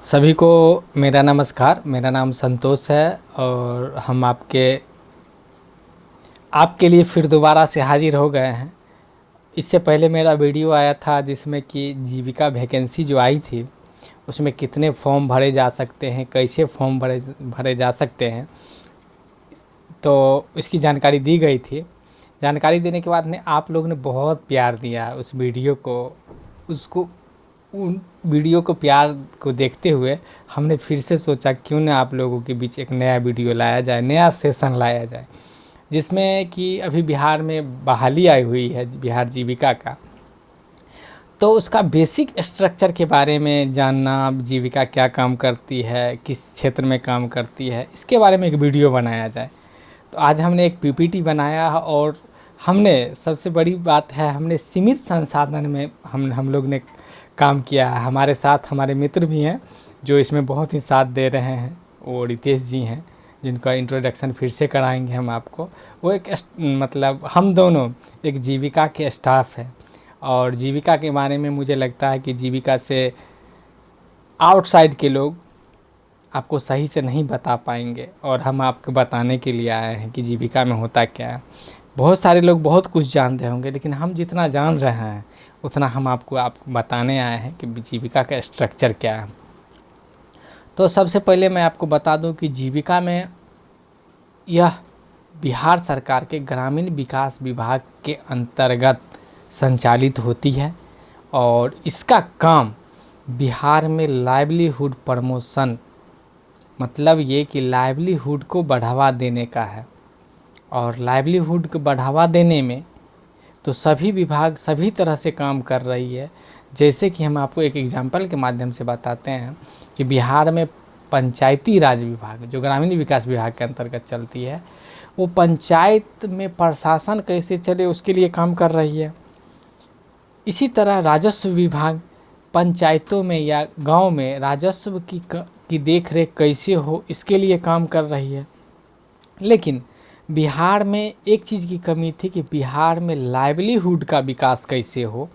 सभी को मेरा नमस्कार। मेरा नाम संतोष है और हम आपके लिए फिर दोबारा से हाजिर हो गए हैं। इससे पहले मेरा वीडियो आया था जिसमें कि जीविका वैकेंसी जो आई थी उसमें कितने फॉर्म भरे जा सकते हैं, कैसे फॉर्म भरे भरे जा सकते हैं, तो इसकी जानकारी दी गई थी। जानकारी देने के बाद में आप लोगों ने बहुत प्यार दिया उस वीडियो को। उसको उन वीडियो को प्यार को देखते हुए हमने फिर से सोचा क्यों ना आप लोगों के बीच एक नया वीडियो लाया जाए, नया सेशन लाया जाए, जिसमें कि अभी बिहार में बहाली आई हुई है बिहार जीविका का। तो उसका बेसिक स्ट्रक्चर के बारे में जानना, जीविका क्या काम करती है, किस क्षेत्र में काम करती है, इसके बारे में एक वीडियो बनाया जाए। तो आज हमने एक पीपीटी बनाया और हमने सबसे बड़ी बात है, हमने सीमित संसाधन में हम लोग ने काम किया है। हमारे साथ हमारे मित्र भी हैं जो इसमें बहुत ही साथ दे रहे हैं। वो रितेश जी हैं जिनका इंट्रोडक्शन फिर से कराएंगे हम आपको। वो एक मतलब हम दोनों एक जीविका के स्टाफ हैं और जीविका के बारे में मुझे लगता है कि जीविका से आउटसाइड के लोग आपको सही से नहीं बता पाएंगे और हम आपको बताने के लिए आए हैं कि जीविका में होता क्या है। बहुत सारे लोग बहुत कुछ जान रहे होंगे लेकिन हम जितना जान रहे हैं उतना हम आपको बताने आए हैं कि जीविका का स्ट्रक्चर क्या है। तो सबसे पहले मैं आपको बता दूं कि जीविका में यह बिहार सरकार के ग्रामीण विकास विभाग के अंतर्गत संचालित होती है और इसका काम बिहार में लाइवलीहुड प्रमोशन, मतलब ये कि लाइवलीहुड को बढ़ावा देने का है। और लाइवलीहुड को बढ़ावा देने में तो सभी विभाग सभी तरह से काम कर रही है। जैसे कि हम आपको एक एग्जांपल के माध्यम से बताते हैं कि बिहार में पंचायती राज विभाग जो ग्रामीण विकास विभाग के अंतर्गत चलती है, वो पंचायत में प्रशासन कैसे चले उसके लिए काम कर रही है। इसी तरह राजस्व विभाग पंचायतों में या गांव में राजस्व की देख रेख कैसे हो इसके लिए काम कर रही है। लेकिन बिहार में एक चीज़ की कमी थी कि बिहार में लाइवलीहुड का विकास कैसे हो,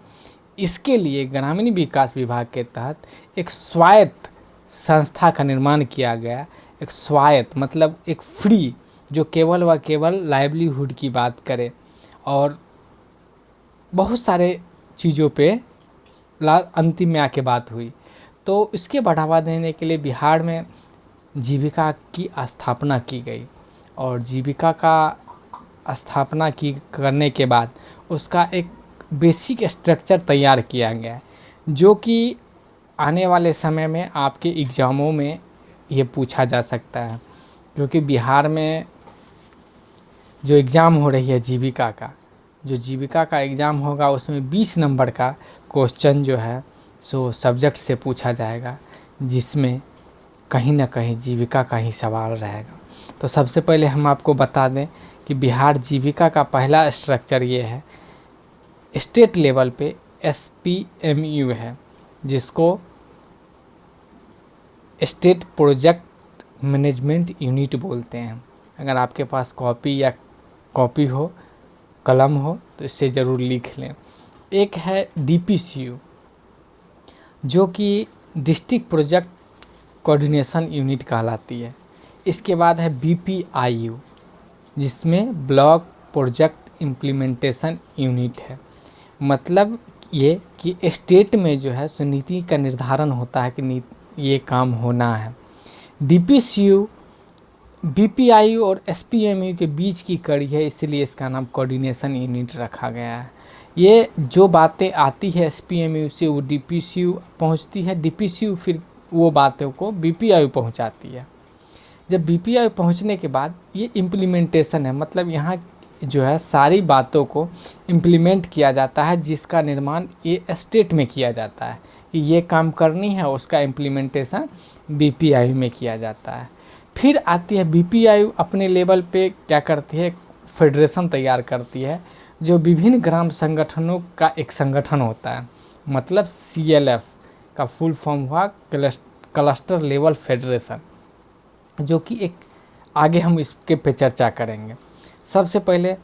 इसके लिए ग्रामीण विकास विभाग के तहत एक स्वायत्त संस्था का निर्माण किया गया। एक स्वायत्त मतलब एक फ्री, जो केवल व केवल लाइवलीहुड की बात करे और बहुत सारे चीज़ों पे अंतिम में आके बात हुई। तो इसके बढ़ावा देने के लिए बिहार में जीविका की स्थापना की गई और जीविका का स्थापना करने के बाद उसका एक बेसिक स्ट्रक्चर तैयार किया गया जो कि आने वाले समय में आपके एग्ज़ामों में ये पूछा जा सकता है। क्योंकि बिहार में जो एग्ज़ाम हो रही है जीविका का एग्ज़ाम होगा उसमें 20 नंबर का क्वेश्चन जो है सो सब्जेक्ट से पूछा जाएगा, जिसमें कहीं ना कहीं जीविका का ही सवाल रहेगा। तो सबसे पहले हम आपको बता दें कि बिहार जीविका का पहला स्ट्रक्चर ये है, स्टेट लेवल पे SPMU है, जिसको स्टेट प्रोजेक्ट मैनेजमेंट यूनिट बोलते हैं। अगर आपके पास कॉपी हो, कलम हो तो इससे ज़रूर लिख लें। एक है DPCU जो कि डिस्ट्रिक्ट प्रोजेक्ट कोऑर्डिनेशन यूनिट कहलाती है। इसके बाद है BPIU जिसमें ब्लॉक प्रोजेक्ट इम्प्लीमेंटेशन यूनिट है। मतलब ये कि स्टेट में जो है सो नीति का निर्धारण होता है कि ये काम होना है। DPCU BPIU और SPMU के बीच की कड़ी है, इसलिए इसका नाम कोऑर्डिनेशन यूनिट रखा गया है। ये जो बातें आती है SPMU से वो DPCU पहुंचती है, DPCU फिर वो बातों को BPIU पहुंचाती है। जब BPIU पहुंचने के बाद ये इम्प्लीमेंटेशन है, मतलब यहाँ जो है सारी बातों को इम्प्लीमेंट किया जाता है, जिसका निर्माण ये स्टेट में किया जाता है कि ये काम करनी है, उसका इम्प्लीमेंटेशन BPIU में किया जाता है। फिर आती है BPIU अपने लेवल पे क्या करती है, फेडरेशन तैयार करती है जो विभिन्न ग्राम संगठनों का एक संगठन होता है। मतलब CLF का फुल फॉर्म हुआ क्लस्टर लेवल फेडरेशन, जो कि एक आगे हम इसके पे चर्चा करेंगे। सबसे पहले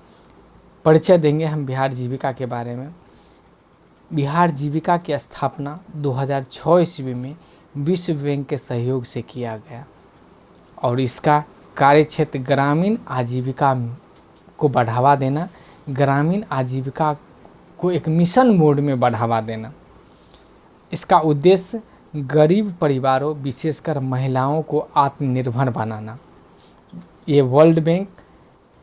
परिचय देंगे हम बिहार जीविका के बारे में। बिहार जीविका की स्थापना 2006 ईस्वी में विश्व बैंक के सहयोग से किया गया और इसका कार्यक्षेत्र ग्रामीण आजीविका को बढ़ावा देना, ग्रामीण आजीविका को एक मिशन मोड में बढ़ावा देना। इसका उद्देश्य गरीब परिवारों विशेषकर महिलाओं को आत्मनिर्भर बनाना। ये वर्ल्ड बैंक,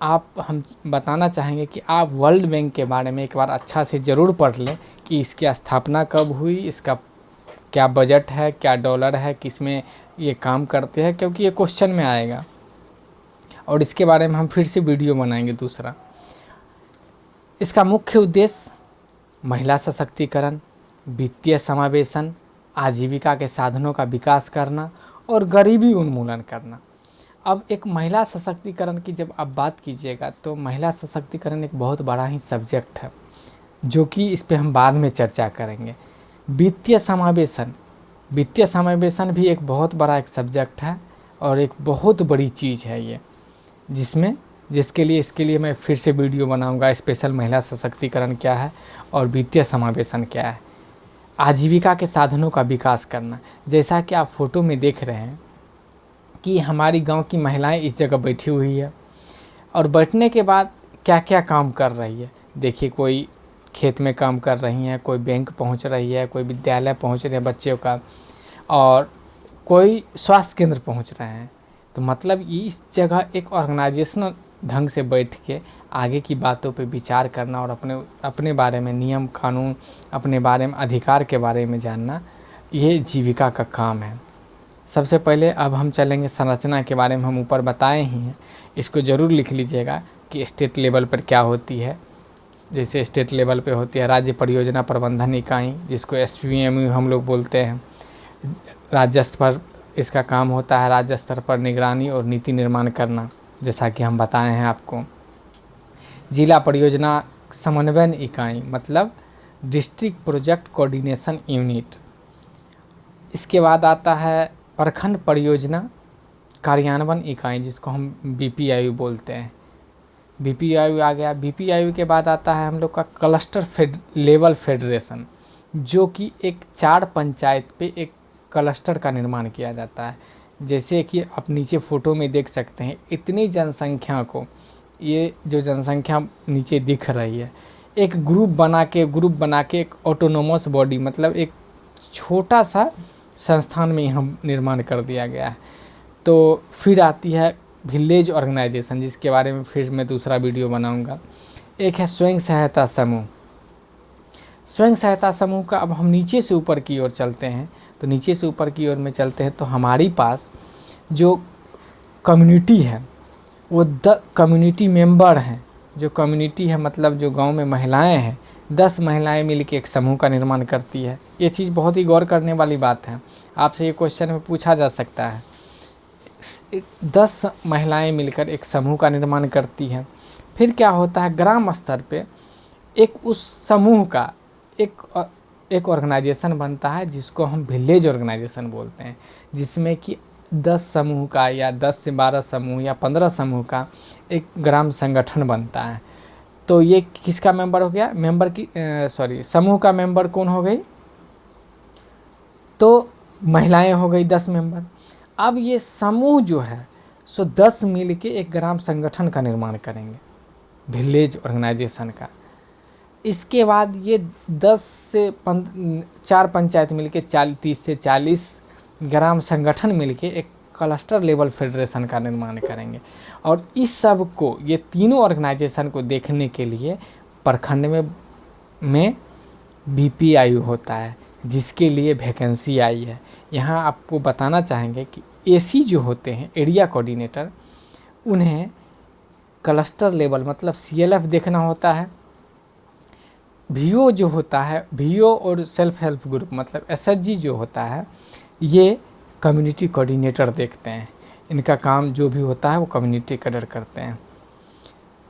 हम बताना चाहेंगे कि आप वर्ल्ड बैंक के बारे में एक बार अच्छा से ज़रूर पढ़ लें कि इसकी स्थापना कब हुई, इसका क्या बजट है, क्या डॉलर है, किसमें ये काम करते हैं, क्योंकि ये क्वेश्चन में आएगा और इसके बारे में हम फिर से वीडियो बनाएंगे। दूसरा, इसका मुख्य उद्देश्य महिला सशक्तिकरण, वित्तीय समावेशन, आजीविका के साधनों का विकास करना और गरीबी उन्मूलन करना। अब एक महिला सशक्तिकरण की जब आप बात कीजिएगा तो महिला सशक्तिकरण एक बहुत बड़ा ही सब्जेक्ट है, जो कि इस पे हम बाद में चर्चा करेंगे। वित्तीय समावेशन, वित्तीय समावेशन भी एक बहुत बड़ा एक सब्जेक्ट है और एक बहुत बड़ी चीज़ है ये, इसके लिए मैं फिर से वीडियो बनाऊंगा स्पेशल, महिला सशक्तिकरण क्या है और वित्तीय समावेशन क्या है। आजीविका के साधनों का विकास करना, जैसा कि आप फोटो में देख रहे हैं कि हमारी गांव की महिलाएं इस जगह बैठी हुई है और बैठने के बाद क्या क्या काम कर रही है। देखिए, कोई खेत में काम कर रही हैं, कोई बैंक पहुंच रही है, कोई विद्यालय पहुंच रहे हैं बच्चों का, और कोई स्वास्थ्य केंद्र पहुंच रहे हैं। तो मतलब इस जगह एक ऑर्गेनाइजेशनल ढंग से बैठ के आगे की बातों पे विचार करना और अपने बारे में नियम कानून, अपने बारे में अधिकार के बारे में जानना, ये जीविका का काम है। सबसे पहले अब हम चलेंगे संरचना के बारे में, हम ऊपर बताए ही हैं, इसको ज़रूर लिख लीजिएगा कि स्टेट लेवल पर क्या होती है। जैसे स्टेट लेवल पे होती है राज्य परियोजना प्रबंधन इकाई, जिसको SPMU हम लोग बोलते हैं। राज्य स्तर पर इसका काम होता है राज्य स्तर पर निगरानी और नीति निर्माण करना, जैसा कि हम बताए हैं आपको। जिला परियोजना समन्वयन इकाई मतलब डिस्ट्रिक्ट प्रोजेक्ट कोऑर्डिनेशन यूनिट। इसके बाद आता है प्रखंड परियोजना कार्यान्वयन इकाई, जिसको हम BPIU बोलते हैं। BPIU आ गया। BPIU के बाद आता है हम लोग का क्लस्टर लेवल फेडरेशन, जो कि एक 4 पंचायत पे एक क्लस्टर का निर्माण किया जाता है। जैसे कि आप नीचे फ़ोटो में देख सकते हैं, इतनी जनसंख्या को, ये जो जनसंख्या नीचे दिख रही है, एक ग्रुप बना के एक ऑटोनोमस बॉडी मतलब एक छोटा सा संस्थान में हम निर्माण कर दिया गया है। तो फिर आती है विलेज ऑर्गेनाइजेशन, जिसके बारे में फिर मैं दूसरा वीडियो बनाऊंगा। एक है स्वयं सहायता समूह। स्वयं सहायता समूह का अब हम नीचे से ऊपर की ओर चलते हैं, तो नीचे से ऊपर की ओर में चलते हैं तो हमारी पास जो कम्युनिटी है वो कम्युनिटी मेंबर हैं। जो कम्युनिटी है मतलब जो गांव में महिलाएं हैं, 10 महिलाएं मिलकर एक समूह का निर्माण करती है। ये चीज़ बहुत ही गौर करने वाली बात है, आपसे ये क्वेश्चन में पूछा जा सकता है। 10 महिलाएं मिलकर एक समूह का निर्माण करती हैं। फिर क्या होता है, ग्राम स्तर पे एक उस समूह का एक ऑर्गेनाइजेशन बनता है, जिसको हम विलेज ऑर्गेनाइजेशन बोलते हैं, जिसमें कि 10 समूह का या 10 से 12 समूह या 15 समूह का एक ग्राम संगठन बनता है। तो ये किसका मेंबर हो गया, समूह का मेंबर कौन हो गई, तो महिलाएं हो गई 10 मेंबर। अब ये समूह जो है सो 10 मिल के एक ग्राम संगठन का निर्माण करेंगे, विलेज ऑर्गेनाइजेशन का। इसके बाद ये 10 से 4 पंचायत मिलके 30 से 40 ग्राम संगठन मिलके एक क्लस्टर लेवल फेडरेशन का निर्माण करेंगे। और इस सब को, ये तीनों ऑर्गेनाइजेशन को देखने के लिए प्रखंड में BPIU होता है, जिसके लिए वैकेंसी आई है। यहाँ आपको बताना चाहेंगे कि AC जो होते हैं, एरिया कोऑर्डिनेटर, उन्हें क्लस्टर लेवल मतलब CLF देखना होता है। VO जो होता है, VO और सेल्फ हेल्प ग्रुप मतलब SHG जो होता है, ये कम्युनिटी कोऑर्डिनेटर देखते हैं। इनका काम जो भी होता है वो कम्युनिटी कैडर करते हैं।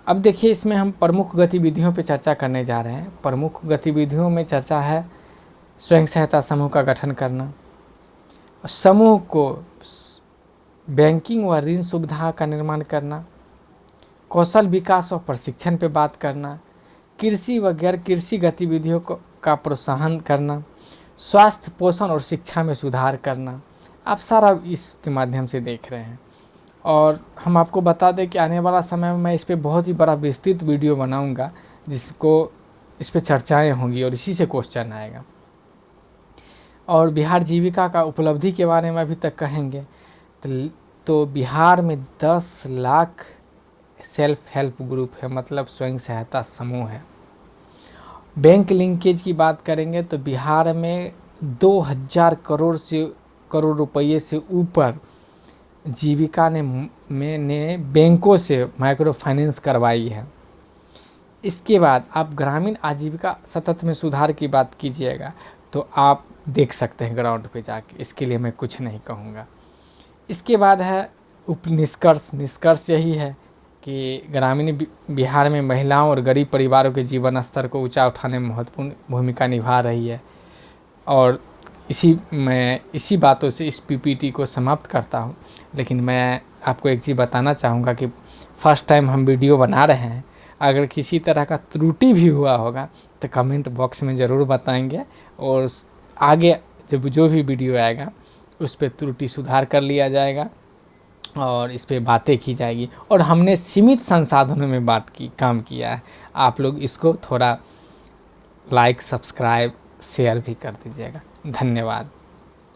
अब देखिए, इसमें हम प्रमुख गतिविधियों पे चर्चा करने जा रहे हैं। प्रमुख गतिविधियों में चर्चा है स्वयं सहायता समूह का गठन करना, समूह को बैंकिंग व ऋण सुविधा का निर्माण करना, कौशल विकास और प्रशिक्षण पे बात करना, कृषि व गैर कृषि गतिविधियों का प्रोत्साहन करना, स्वास्थ्य, पोषण और शिक्षा में सुधार करना, आप सारा इसके माध्यम से देख रहे हैं। और हम आपको बता दें कि आने वाला समय में मैं इस पे बहुत ही बड़ा विस्तृत वीडियो बनाऊंगा, जिसको इस पे चर्चाएं होंगी और इसी से क्वेश्चन आएगा। और बिहार जीविका का उपलब्धि के बारे में अभी तक कहेंगे तो बिहार में 10 लाख सेल्फ हेल्प ग्रुप है, मतलब स्वयं सहायता समूह है। बैंक लिंकेज की बात करेंगे तो बिहार में 2000 करोड़ रुपये से ऊपर जीविका ने बैंकों से माइक्रो फाइनेंस करवाई है। इसके बाद आप ग्रामीण आजीविका सतत में सुधार की बात कीजिएगा तो आप देख सकते हैं ग्राउंड पे जाके, इसके लिए मैं कुछ नहीं कहूँगा। इसके बाद है निष्कर्ष यही है कि ग्रामीण बिहार में महिलाओं और गरीब परिवारों के जीवन स्तर को ऊंचा उठाने में महत्वपूर्ण भूमिका निभा रही है। और इसी बातों से इस पीपीटी को समाप्त करता हूं। लेकिन मैं आपको एक चीज़ बताना चाहूँगा कि फर्स्ट टाइम हम वीडियो बना रहे हैं, अगर किसी तरह का त्रुटि भी हुआ होगा तो कमेंट बॉक्स में ज़रूर बताएंगे, और आगे जब जो भी वीडियो आएगा उस पर त्रुटि सुधार कर लिया जाएगा और इस पे बातें की जाएगी। और हमने सीमित संसाधनों में काम किया है। आप लोग इसको थोड़ा लाइक, सब्सक्राइब, शेयर भी कर दीजिएगा। धन्यवाद।